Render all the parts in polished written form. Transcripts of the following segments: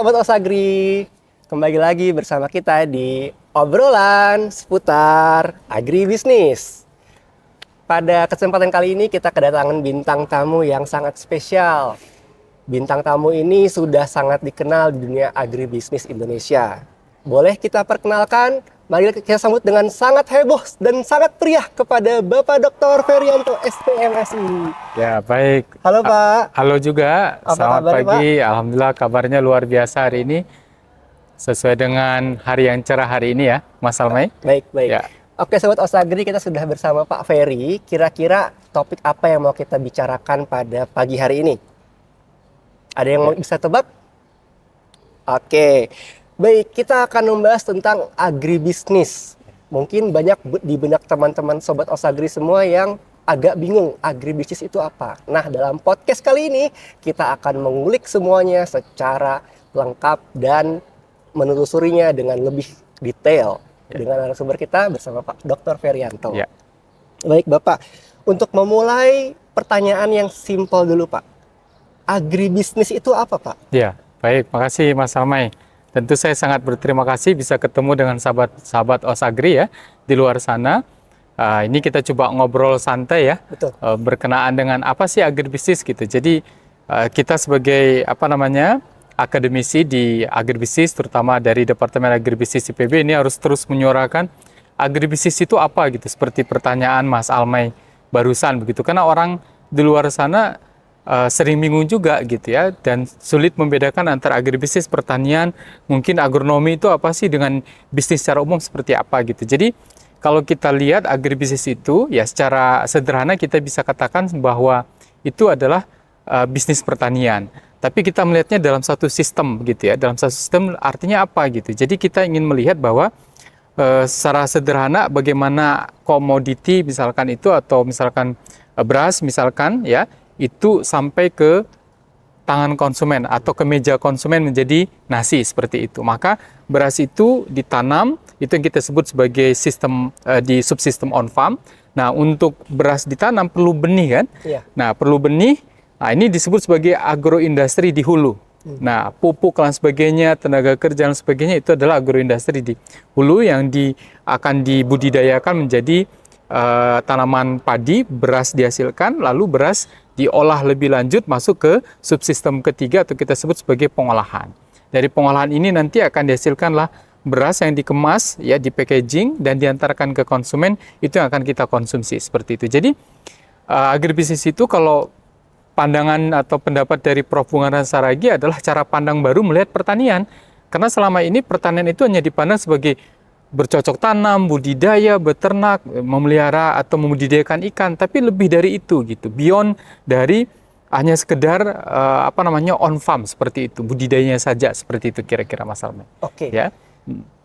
Sobat Osagri, kembali lagi bersama kita di obrolan seputar agribisnis. Pada kesempatan kali ini kita kedatangan bintang tamu yang sangat spesial. Bintang tamu ini sudah sangat dikenal di dunia agribisnis Indonesia. Boleh kita perkenalkan? Mari kita sambut dengan sangat heboh dan sangat meriah kepada Bapak Dr. Ferianto, SPMSI. Ya, baik. Halo Pak. Halo juga. Apa Selamat kabarnya, pagi. Alhamdulillah kabarnya luar biasa hari ini. Sesuai dengan hari yang cerah hari ini ya, Mas Almay. Baik. Ya. Oke Sobat Osagri, kita sudah bersama Pak Ferry. Kira-kira topik apa yang mau kita bicarakan pada pagi hari ini? Ada yang mau bisa tebak? Oke. Baik, kita akan membahas tentang agribisnis. Mungkin banyak di benak teman-teman Sobat Osagri semua yang agak bingung agribisnis itu apa. Nah, dalam podcast kali ini kita akan mengulik semuanya secara lengkap dan menelusurinya dengan lebih detail dengan narasumber kita bersama Pak Dr. Ferianto. Ya. Baik Bapak, untuk memulai pertanyaan yang simpel dulu Pak. Agribisnis itu apa Pak? Ya, baik. Makasih Mas Almay. Tentu saya sangat berterima kasih bisa ketemu dengan sahabat Osagri ya di luar sana. Ini kita coba ngobrol santai ya. Betul. Berkenaan dengan apa sih agribisnis gitu. Jadi kita sebagai akademisi di agribisnis, terutama dari Departemen Agribisnis IPB ini harus terus menyuarakan agribisnis itu apa gitu. Seperti pertanyaan Mas Almay barusan begitu. Karena orang di luar sana sering bingung juga gitu ya, dan sulit membedakan antara agribisnis, pertanian, mungkin agronomi itu apa sih dengan bisnis secara umum seperti apa gitu. Jadi kalau kita lihat agribisnis itu ya secara sederhana kita bisa katakan bahwa itu adalah bisnis pertanian. Tapi kita melihatnya dalam satu sistem gitu ya. Dalam satu sistem artinya apa gitu. Jadi kita ingin melihat bahwa secara sederhana bagaimana komoditi misalkan itu atau misalkan beras misalkan ya itu sampai ke tangan konsumen atau ke meja konsumen menjadi nasi seperti itu. Maka beras itu ditanam, itu yang kita sebut sebagai sistem di subsistem on farm. Nah, untuk beras ditanam perlu benih kan? Iya. Nah, perlu benih. Nah, ini disebut sebagai agroindustri di hulu. Nah, pupuk dan sebagainya, tenaga kerja dan sebagainya itu adalah agroindustri di hulu yang akan dibudidayakan menjadi tanaman padi, beras dihasilkan, lalu beras diolah lebih lanjut masuk ke subsistem ketiga atau kita sebut sebagai pengolahan. Dari pengolahan ini nanti akan dihasilkanlah beras yang dikemas, ya di packaging dan diantarkan ke konsumen, itu yang akan kita konsumsi seperti itu. Jadi agribisnis itu kalau pandangan atau pendapat dari Prof. Bungaran Saragi adalah cara pandang baru melihat pertanian. Karena selama ini pertanian itu hanya dipandang sebagai bercocok tanam, budidaya, beternak, memelihara atau membudidayakan ikan, tapi lebih dari itu gitu. Beyond dari hanya sekedar on farm seperti itu, budidayanya saja seperti itu kira-kira Mas Almay. Oke. Ya.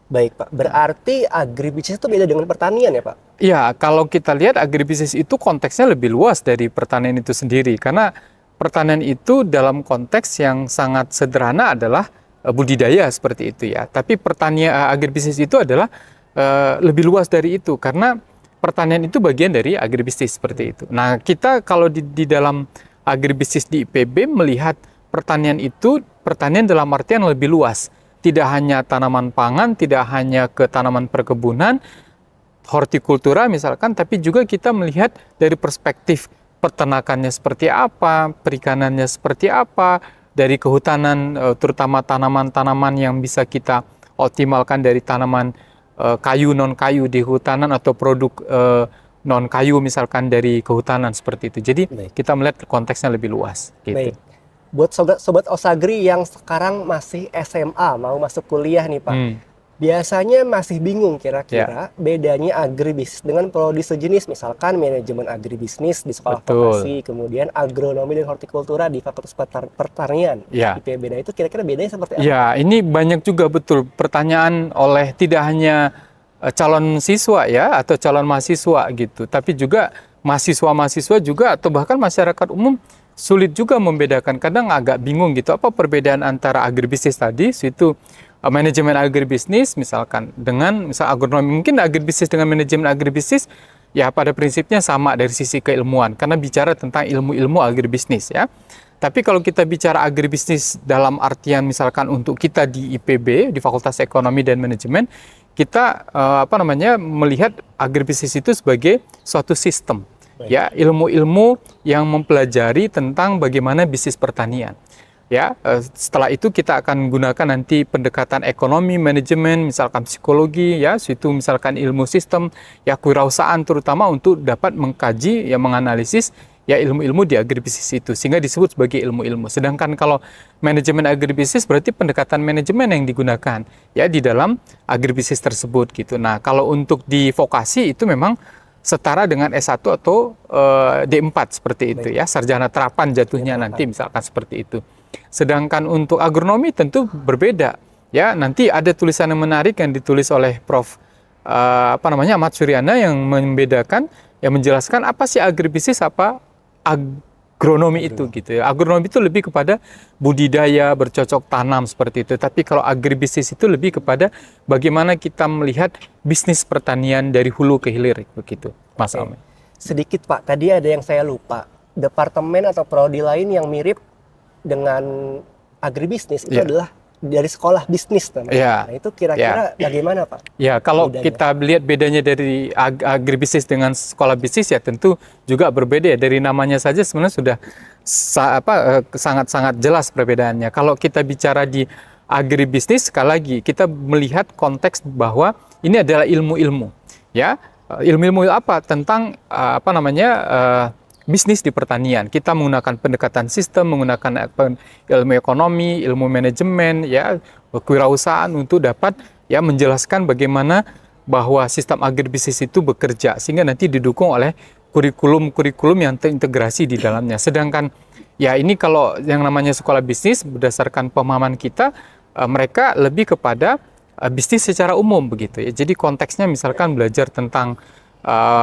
Baik Pak, berarti agribisnis itu beda dengan pertanian ya Pak? Ya, kalau kita lihat agribisnis itu konteksnya lebih luas dari pertanian itu sendiri. Karena pertanian itu dalam konteks yang sangat sederhana adalah budidaya seperti itu ya. Tapi pertanian agribisnis itu adalah lebih luas dari itu. Karena pertanian itu bagian dari agribisnis seperti itu. Nah, kita kalau di dalam agribisnis di IPB melihat pertanian itu, pertanian dalam artian lebih luas. Tidak hanya tanaman pangan, tidak hanya ke tanaman perkebunan, hortikultura misalkan, tapi juga kita melihat dari perspektif peternakannya seperti apa, perikanannya seperti apa, dari kehutanan terutama tanaman-tanaman yang bisa kita optimalkan dari tanaman kayu non-kayu di hutanan atau produk non-kayu misalkan dari kehutanan seperti itu. Jadi kita melihat konteksnya lebih luas. Gitu. Baik. Buat sobat Osagri yang sekarang masih SMA, mau masuk kuliah nih Pak, biasanya masih bingung kira-kira bedanya agribisnis dengan prodi sejenis, misalkan manajemen agribisnis di sekolah vokasi, kemudian agronomi dan hortikultura di Fakultas Pertanian IPB. Nah, itu kira-kira bedanya seperti apa? Ya, ini banyak juga betul pertanyaan oleh tidak hanya calon siswa ya atau calon mahasiswa gitu, tapi juga mahasiswa-mahasiswa juga atau bahkan masyarakat umum sulit juga membedakan, kadang agak bingung gitu apa perbedaan antara agribisnis tadi itu manajemen agribisnis misalkan dengan misal agronomi, mungkin agribisnis dengan manajemen agribisnis ya pada prinsipnya sama dari sisi keilmuan, karena bicara tentang ilmu-ilmu agribisnis ya. Tapi kalau kita bicara agribisnis dalam artian misalkan untuk kita di IPB, di Fakultas Ekonomi dan Manajemen, kita melihat agribisnis itu sebagai suatu sistem. Ya, ilmu-ilmu yang mempelajari tentang bagaimana bisnis pertanian. Ya, setelah itu kita akan gunakan nanti pendekatan ekonomi, manajemen, misalkan psikologi, ya, situ misalkan ilmu sistem, ya kewirausahaan terutama untuk dapat mengkaji, ya menganalisis ya ilmu-ilmu di agribisnis itu sehingga disebut sebagai ilmu-ilmu. Sedangkan kalau manajemen agribisnis berarti pendekatan manajemen yang digunakan ya di dalam agribisnis tersebut gitu. Nah, kalau untuk di vokasi itu memang setara dengan S1 atau D4 seperti itu ya, sarjana terapan jatuhnya nanti misalkan seperti itu. Sedangkan untuk agronomi tentu berbeda ya. Nanti ada tulisan yang menarik yang ditulis oleh Prof Ahmad Suryana yang membedakan, yang menjelaskan apa sih agribisnis, apa agronomi itu gitu ya. Agronomi itu lebih kepada budidaya, bercocok tanam seperti itu. Tapi kalau agribisnis itu lebih kepada bagaimana kita melihat bisnis pertanian dari hulu ke hilir begitu, Mas Alme. Sedikit Pak, tadi ada yang saya lupa. Departemen atau prodi lain yang mirip dengan agribisnis itu adalah dari sekolah bisnis namanya. Nah, itu kira-kira bagaimana Pak? Ya, kalau bedanya, kita lihat bedanya dari agribisnis dengan sekolah bisnis ya tentu juga berbeda ya. Dari namanya saja sebenarnya sudah sangat-sangat jelas perbedaannya. Kalau kita bicara di agribisnis, sekali lagi kita melihat konteks bahwa ini adalah ilmu-ilmu. Ya, ilmu-ilmu apa tentang bisnis di pertanian. Kita menggunakan pendekatan sistem, menggunakan ilmu ekonomi, ilmu manajemen, ya, kewirausahaan untuk dapat ya menjelaskan bagaimana bahwa sistem agribisnis itu bekerja sehingga nanti didukung oleh kurikulum-kurikulum yang terintegrasi di dalamnya. Sedangkan ya ini kalau yang namanya sekolah bisnis berdasarkan pemahaman kita, mereka lebih kepada bisnis secara umum begitu ya. Jadi konteksnya misalkan belajar tentang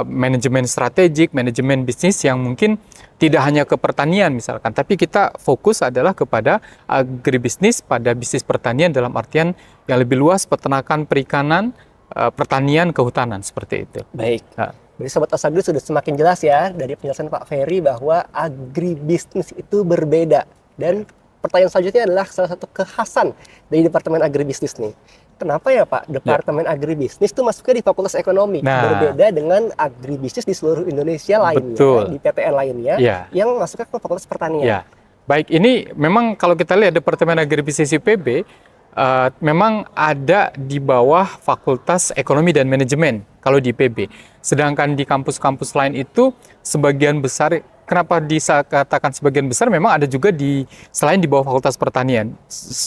manajemen strategik, manajemen bisnis yang mungkin tidak hanya ke pertanian misalkan, tapi kita fokus adalah kepada agribisnis pada bisnis pertanian dalam artian yang lebih luas, peternakan, perikanan, pertanian, kehutanan, seperti itu. Baik. Jadi Sobat Osagri sudah semakin jelas ya dari penjelasan Pak Ferry bahwa agribisnis itu berbeda. Dan pertanyaan selanjutnya adalah salah satu kekhasan dari Departemen Agribisnis nih. Kenapa ya Pak, Departemen Agribisnis itu masuknya di Fakultas Ekonomi, berbeda dengan agribisnis di seluruh Indonesia lainnya, di PTN lainnya, yang masuknya ke Fakultas Pertanian. Ya. Baik, ini memang kalau kita lihat Departemen Agribisnis IPB, memang ada di bawah Fakultas Ekonomi dan Manajemen kalau di IPB. Sedangkan di kampus-kampus lain itu sebagian besar, kenapa dikatakan sebagian besar, memang ada juga selain di bawah Fakultas Pertanian,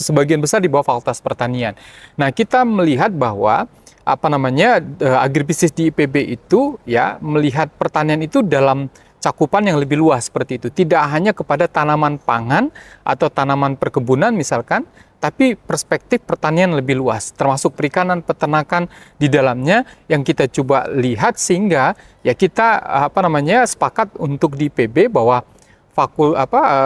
sebagian besar di bawah Fakultas Pertanian. Nah, kita melihat bahwa agribisnis di IPB itu ya melihat pertanian itu dalam cakupan yang lebih luas seperti itu. Tidak hanya kepada tanaman pangan atau tanaman perkebunan misalkan, tapi perspektif pertanian lebih luas, termasuk perikanan, peternakan di dalamnya yang kita coba lihat sehingga ya kita sepakat untuk di IPB bahwa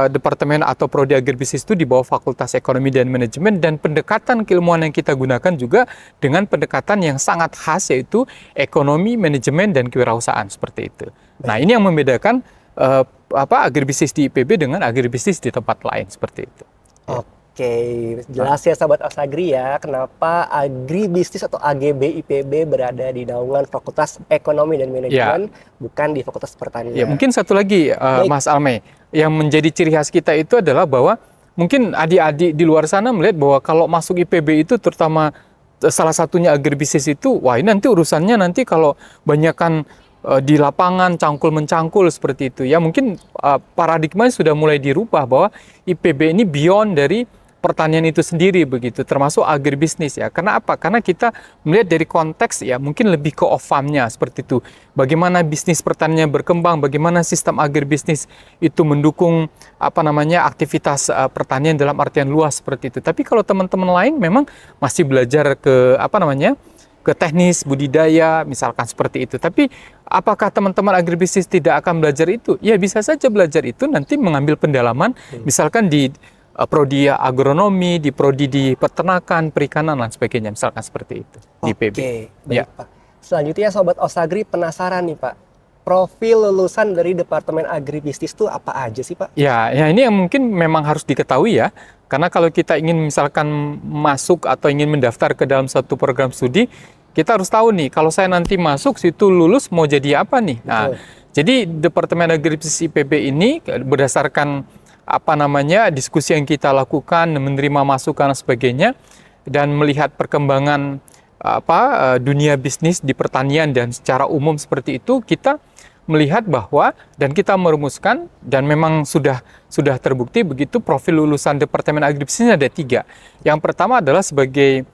departemen atau prodi agribisnis itu di bawah Fakultas Ekonomi dan Manajemen, dan pendekatan keilmuan yang kita gunakan juga dengan pendekatan yang sangat khas yaitu ekonomi, manajemen, dan kewirausahaan seperti itu. Nah, ini yang membedakan agribisnis di IPB dengan agribisnis di tempat lain seperti itu. Oke, jelas ya Sobat Osagri ya, kenapa agribisnis atau AGB IPB berada di naungan Fakultas Ekonomi dan Manajemen, bukan di Fakultas Pertanian. Ya, mungkin satu lagi Mas Alme, yang menjadi ciri khas kita itu adalah bahwa mungkin adik-adik di luar sana melihat bahwa kalau masuk IPB itu terutama salah satunya agribisnis itu, wah ini nanti urusannya nanti kalau banyakkan di lapangan cangkul-mencangkul seperti itu. Ya mungkin paradigma sudah mulai dirubah bahwa IPB ini beyond dari pertanian itu sendiri begitu, termasuk agribisnis ya. Karena apa? Karena kita melihat dari konteks ya mungkin lebih ke off-farm-nya seperti itu. Bagaimana bisnis pertanian berkembang, bagaimana sistem agribisnis itu mendukung aktivitas pertanian dalam artian luas seperti itu. Tapi kalau teman-teman lain memang masih belajar ke ke teknis budidaya misalkan seperti itu. Tapi apakah teman-teman agribisnis tidak akan belajar itu? Ya bisa saja belajar itu, nanti mengambil pendalaman misalkan di prodi agronomi, di prodi di peternakan, perikanan dan sebagainya, misalkan seperti itu di IPB. Oke, baik Pak. Selanjutnya Sobat Osagri penasaran nih Pak, profil lulusan dari Departemen Agribisnis itu apa aja sih, Pak? Ya, ini yang mungkin memang harus diketahui ya. Karena kalau kita ingin misalkan masuk atau ingin mendaftar ke dalam satu program studi, kita harus tahu nih, kalau saya nanti masuk situ lulus mau jadi apa nih? Nah, Betul. jadi Departemen Agribisnis IPB ini berdasarkan apa namanya diskusi yang kita lakukan, menerima masukan dan sebagainya, dan melihat perkembangan dunia bisnis di pertanian dan secara umum seperti itu, kita melihat bahwa dan kita merumuskan dan memang sudah terbukti begitu profil lulusan Departemen Agribisnis ada 3. Yang pertama adalah sebagai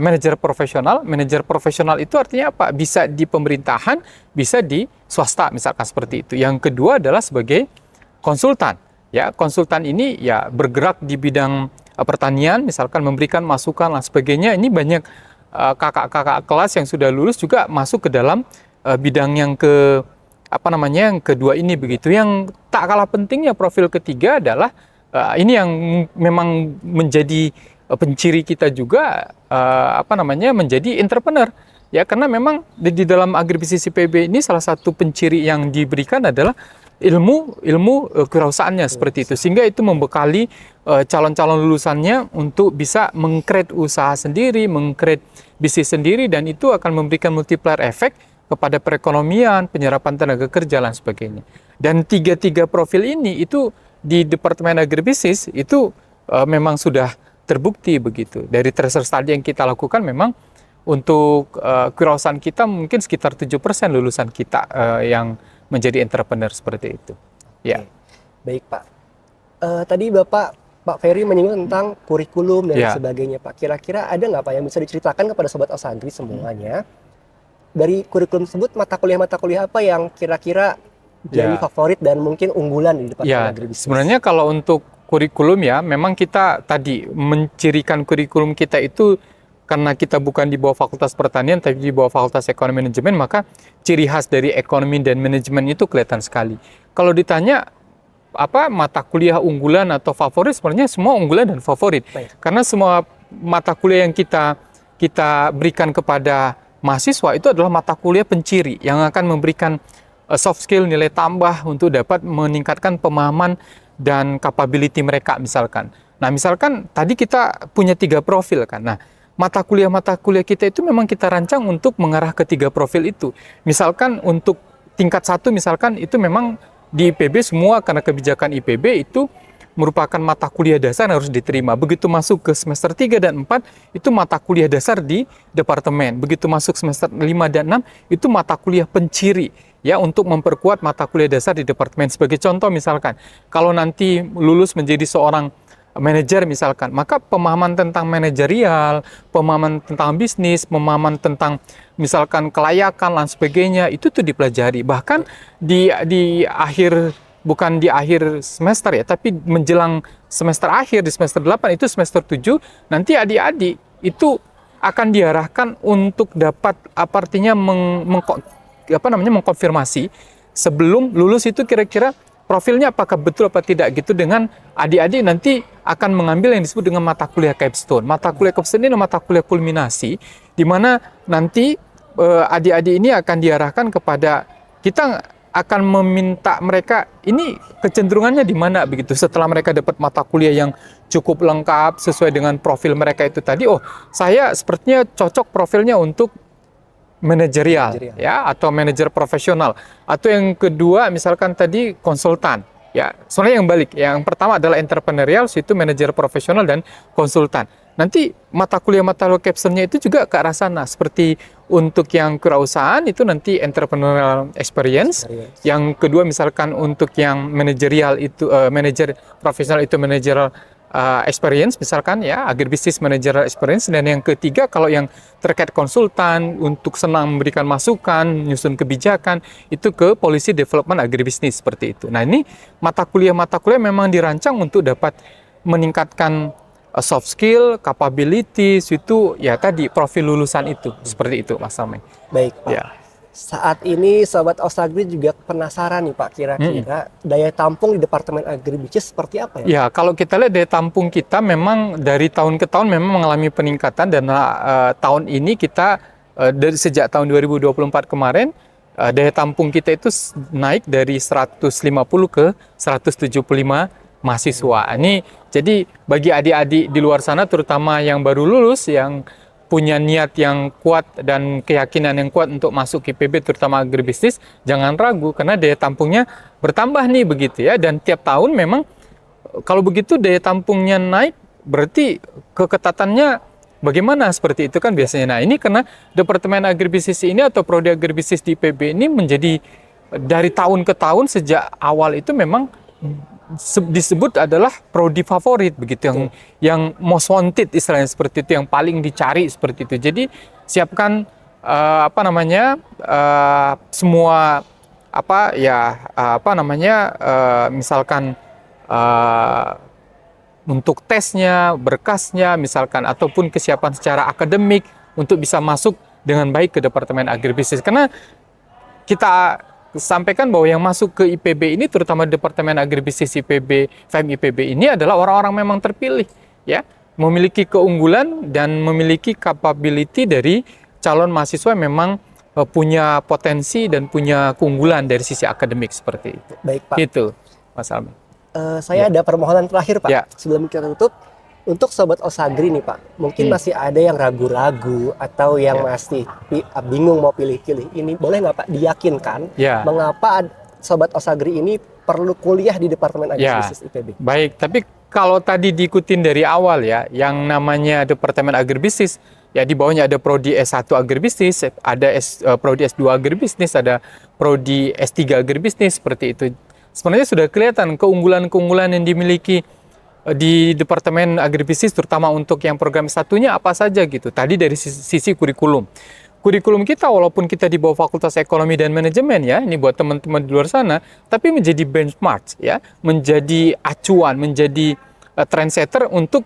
manajer profesional. Manajer profesional itu artinya apa? Bisa di pemerintahan, bisa di swasta misalkan seperti itu. Yang kedua adalah sebagai konsultan. Ya, konsultan ini ya bergerak di bidang pertanian, misalkan memberikan masukan dan sebagainya. Ini banyak kakak-kakak kelas yang sudah lulus juga masuk ke dalam bidang yang yang kedua ini begitu. Yang tak kalah pentingnya profil ketiga adalah ini yang memang menjadi penciri kita juga menjadi entrepreneur. Ya, karena memang di dalam agribisnis IPB ini salah satu penciri yang diberikan adalah ilmu kewirausahaannya seperti itu, sehingga itu membekali calon-calon lulusannya untuk bisa meng-create usaha sendiri, meng-create bisnis sendiri, dan itu akan memberikan multiplier efek kepada perekonomian, penyerapan tenaga kerja dan sebagainya. Dan tiga profil ini itu di Departemen Agribisnis itu memang sudah terbukti begitu. Dari tracer study yang kita lakukan memang untuk kewirausahaan kita mungkin sekitar 7% lulusan kita yang menjadi entrepreneur seperti itu. Ya. Baik, Pak. Tadi Pak Ferry menyinggung tentang kurikulum dan sebagainya, Pak. Kira-kira ada nggak, Pak, yang bisa diceritakan kepada Sobat Osagri semuanya? Dari kurikulum tersebut, mata kuliah apa yang kira-kira jadi favorit dan mungkin unggulan di Departemen Agribisnis? Sebenarnya kalau untuk kurikulum ya, memang kita tadi mencirikan kurikulum kita itu karena kita bukan di bawah Fakultas Pertanian, tapi di bawah Fakultas Ekonomi Manajemen, maka ciri khas dari ekonomi dan manajemen itu kelihatan sekali. Kalau ditanya apa mata kuliah unggulan atau favorit, sebenarnya semua unggulan dan favorit. Baik. Karena semua mata kuliah yang kita berikan kepada mahasiswa itu adalah mata kuliah penciri yang akan memberikan soft skill, nilai tambah untuk dapat meningkatkan pemahaman dan capability mereka misalkan. Nah, misalkan tadi kita punya 3 profil kan. Nah, mata kuliah kita itu memang kita rancang untuk mengarah ke 3 profil itu. Misalkan untuk tingkat 1 misalkan itu memang di IPB semua karena kebijakan IPB itu merupakan mata kuliah dasar yang harus diterima. Begitu masuk ke semester 3 dan 4 itu mata kuliah dasar di departemen. Begitu masuk semester 5 dan 6 itu mata kuliah penciri ya untuk memperkuat mata kuliah dasar di departemen. Sebagai contoh misalkan kalau nanti lulus menjadi seorang manajer misalkan, maka pemahaman tentang manajerial, pemahaman tentang bisnis, pemahaman tentang misalkan kelayakan dan sebagainya itu tuh dipelajari. Bahkan di akhir, bukan di akhir semester ya, tapi menjelang semester akhir di semester 8 itu semester 7 nanti adik-adik itu akan diarahkan untuk dapat artinya mengkonfirmasi sebelum lulus itu kira-kira profilnya apakah betul apa tidak gitu, dengan adik-adik nanti akan mengambil yang disebut dengan mata kuliah capstone. Mata kuliah capstone ini mata kuliah kulminasi di mana nanti adik-adik ini akan diarahkan kepada, kita akan meminta mereka ini kecenderungannya di mana begitu setelah mereka dapat mata kuliah yang cukup lengkap sesuai dengan profil mereka itu tadi. Oh, saya sepertinya cocok profilnya untuk manajerial ya atau manajer profesional, atau yang kedua misalkan tadi konsultan ya. Soalnya yang balik, yang pertama adalah entrepreneurial, itu manajer profesional dan konsultan. Nanti mata kuliah capstone-nya itu juga ke arah sana. Seperti untuk yang kewirausahaan itu nanti entrepreneurial experience. Yang kedua misalkan untuk yang manajerial itu manajer profesional itu manajerial experience misalkan ya, agribisnis managerial experience. Dan yang ketiga kalau yang terkait konsultan untuk senang memberikan masukan, menyusun kebijakan, itu ke policy development agribisnis seperti itu. Nah, ini mata kuliah memang dirancang untuk dapat meningkatkan soft skill, capabilities itu ya tadi profil lulusan itu seperti itu Mas Ameng. Baik, Pak. Ya. Saat ini Sobat Osagri juga penasaran nih, Pak, kira-kira daya tampung di Departemen Agribisnis seperti apa ya? Ya, kalau kita lihat daya tampung kita memang dari tahun ke tahun memang mengalami peningkatan, dan tahun ini kita dari sejak tahun 2024 kemarin daya tampung kita itu naik dari 150 ke 175 mahasiswa. Ini jadi bagi adik-adik di luar sana, terutama yang baru lulus, yang punya niat yang kuat dan keyakinan yang kuat untuk masuk IPB, terutama agribisnis, jangan ragu karena daya tampungnya bertambah nih begitu ya. Dan tiap tahun memang kalau begitu daya tampungnya naik, berarti keketatannya bagaimana seperti itu kan biasanya. Nah ini karena Departemen Agribisnis ini atau Prodi Agribisnis di IPB ini menjadi dari tahun ke tahun sejak awal itu memang disebut adalah prodi favorit begitu, yang most wanted istilahnya seperti itu, yang paling dicari seperti itu. Jadi siapkan semua misalkan untuk tesnya, berkasnya misalkan, ataupun kesiapan secara akademik untuk bisa masuk dengan baik ke Departemen Agribisnis. Karena kita sampaikan bahwa yang masuk ke IPB ini, terutama Departemen Agribisnis IPB, FEM IPB ini adalah orang-orang memang terpilih, ya, memiliki keunggulan dan memiliki capability dari calon mahasiswa yang memang punya potensi dan punya keunggulan dari sisi akademik seperti itu. Baik Pak. Gitu, Mas Almi. Saya ada permohonan terakhir Pak, sebelum kita tutup. Untuk Sobat Osagri nih Pak, mungkin masih ada yang ragu-ragu atau yang masih bingung mau pilih-pilih. Ini boleh nggak Pak diyakinkan mengapa Sobat Osagri ini perlu kuliah di Departemen Agribisnis IPB? Baik, tapi kalau tadi diikutin dari awal ya, yang namanya Departemen Agribisnis, ya di bawahnya ada Prodi S1 Agribisnis, ada Prodi S2 Agribisnis, ada Prodi S3 Agribisnis, seperti itu. Sebenarnya sudah kelihatan keunggulan-keunggulan yang dimiliki di Departemen Agribisnis, terutama untuk yang program satunya apa saja gitu. Tadi dari sisi kurikulum. Kurikulum kita walaupun kita di bawah Fakultas Ekonomi dan Manajemen ya, ini buat teman-teman di luar sana, tapi menjadi benchmark ya, menjadi acuan, menjadi trendsetter untuk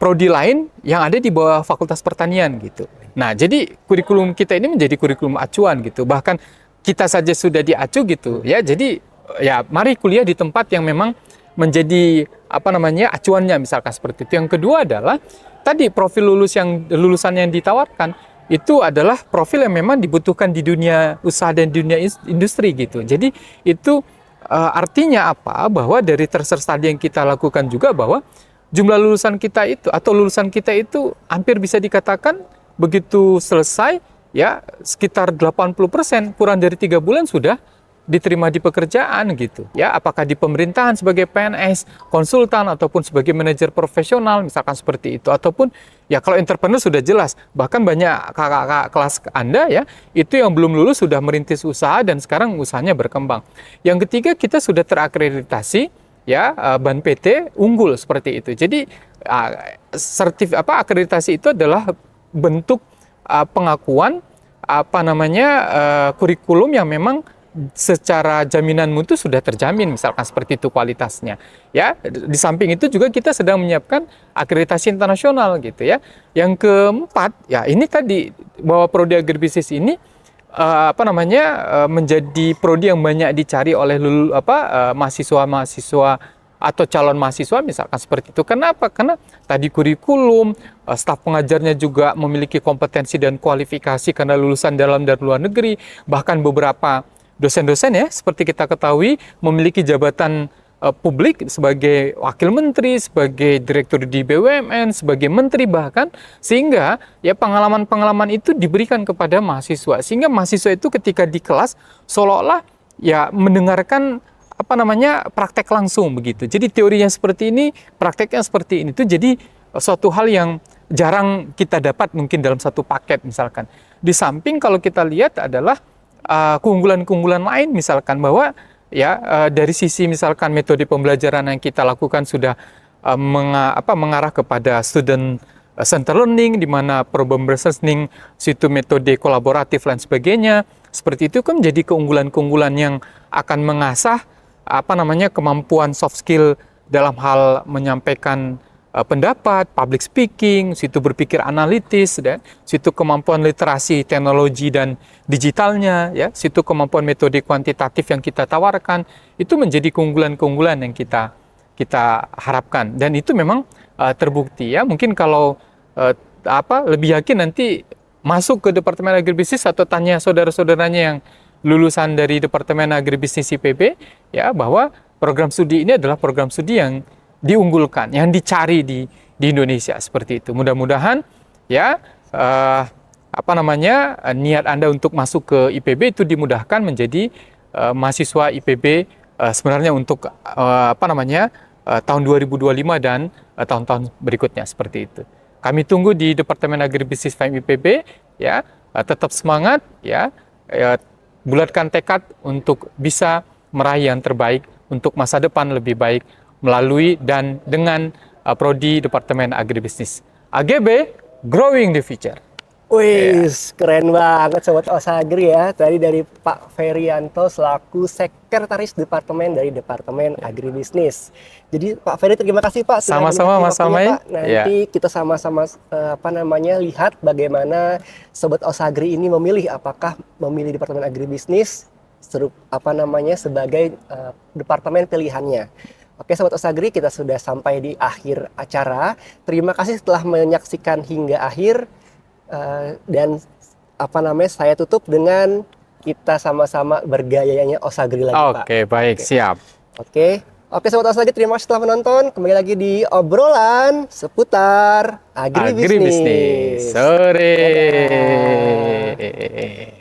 prodi lain yang ada di bawah Fakultas Pertanian gitu. Nah, jadi kurikulum kita ini menjadi kurikulum acuan gitu. Bahkan kita saja sudah diacu gitu ya. Jadi ya mari kuliah di tempat yang memang menjadi acuannya misalkan seperti itu. Yang kedua adalah tadi profil lulusan yang ditawarkan itu adalah profil yang memang dibutuhkan di dunia usaha dan dunia industri gitu. Jadi itu artinya apa? Bahwa dari research study yang kita lakukan juga bahwa jumlah lulusan kita itu hampir bisa dikatakan begitu selesai ya sekitar 80%, kurang dari 3 bulan sudah diterima di pekerjaan gitu ya, apakah di pemerintahan sebagai PNS, konsultan ataupun sebagai manajer profesional misalkan seperti itu, ataupun ya kalau entrepreneur sudah jelas, bahkan banyak kakak-kakak kelas Anda ya itu yang belum lulus sudah merintis usaha dan sekarang usahanya berkembang. Yang ketiga, kita sudah terakreditasi ya BAN PT unggul seperti itu. Jadi akreditasi itu adalah bentuk pengakuan kurikulum yang memang secara jaminan mutu sudah terjamin misalkan seperti itu kualitasnya ya. Di samping itu juga kita sedang menyiapkan akreditasi internasional gitu ya. Yang keempat ya ini tadi bahwa prodi agribisnis ini menjadi prodi yang banyak dicari oleh mahasiswa-mahasiswa atau calon mahasiswa misalkan seperti itu. Kenapa? Karena tadi kurikulum, staf pengajarnya juga memiliki kompetensi dan kualifikasi karena lulusan dalam dan luar negeri, bahkan beberapa dosen-dosen ya, seperti kita ketahui memiliki jabatan publik sebagai wakil menteri, sebagai direktur di BUMN, sebagai menteri bahkan, sehingga ya pengalaman-pengalaman itu diberikan kepada mahasiswa, sehingga mahasiswa itu ketika di kelas seolah-olah ya mendengarkan praktek langsung begitu. Jadi teorinya seperti ini, prakteknya seperti ini, itu jadi suatu hal yang jarang kita dapat mungkin dalam satu paket misalkan. Di samping kalau kita lihat adalah keunggulan-keunggulan lain misalkan bahwa ya dari sisi misalkan metode pembelajaran yang kita lakukan sudah mengarah kepada student center learning, di mana problem listening, situ metode kolaboratif dan sebagainya. Seperti itu kan menjadi keunggulan-keunggulan yang akan mengasah kemampuan soft skill dalam hal menyampaikan pendapat, public speaking, situ berpikir analitis, dan situ kemampuan literasi teknologi dan digitalnya, ya, situ kemampuan metode kuantitatif yang kita tawarkan, itu menjadi keunggulan-keunggulan yang kita harapkan, dan itu memang terbukti ya. Mungkin kalau lebih yakin nanti masuk ke Departemen Agribisnis atau tanya saudara-saudaranya yang lulusan dari Departemen Agribisnis IPB ya, bahwa program studi ini adalah program studi yang diunggulkan, yang dicari di Indonesia seperti itu. Mudah-mudahan ya niat Anda untuk masuk ke IPB itu dimudahkan menjadi mahasiswa IPB sebenarnya untuk tahun 2025 dan tahun-tahun berikutnya seperti itu. Kami tunggu di Departemen Agribisnis FEM IPB ya, tetap semangat ya, bulatkan tekad untuk bisa meraih yang terbaik untuk masa depan lebih baik melalui dan dengan prodi Departemen Agribisnis. AGB, Growing the Future. Wih, keren banget Sobat Osagri ya. Tadi dari Pak Ferianto selaku Sekretaris Departemen dari Departemen Agribisnis. Jadi Pak Ferry, terima kasih Pak sudah Sama-sama Mas waktunya, Amai. Pak. Nanti kita sama-sama lihat bagaimana Sobat Osagri ini memilih, apakah memilih Departemen Agribisnis sebagai departemen pilihannya. Oke Sobat Osagri, kita sudah sampai di akhir acara. Terima kasih telah menyaksikan hingga akhir. Dan saya tutup dengan kita sama-sama bergayanya Osagri lagi, Pak. Oke, baik, siap. Oke, Sobat Osagri, terima kasih telah menonton. Kembali lagi di obrolan seputar agribisnis. Agribisnis sore. Dadah.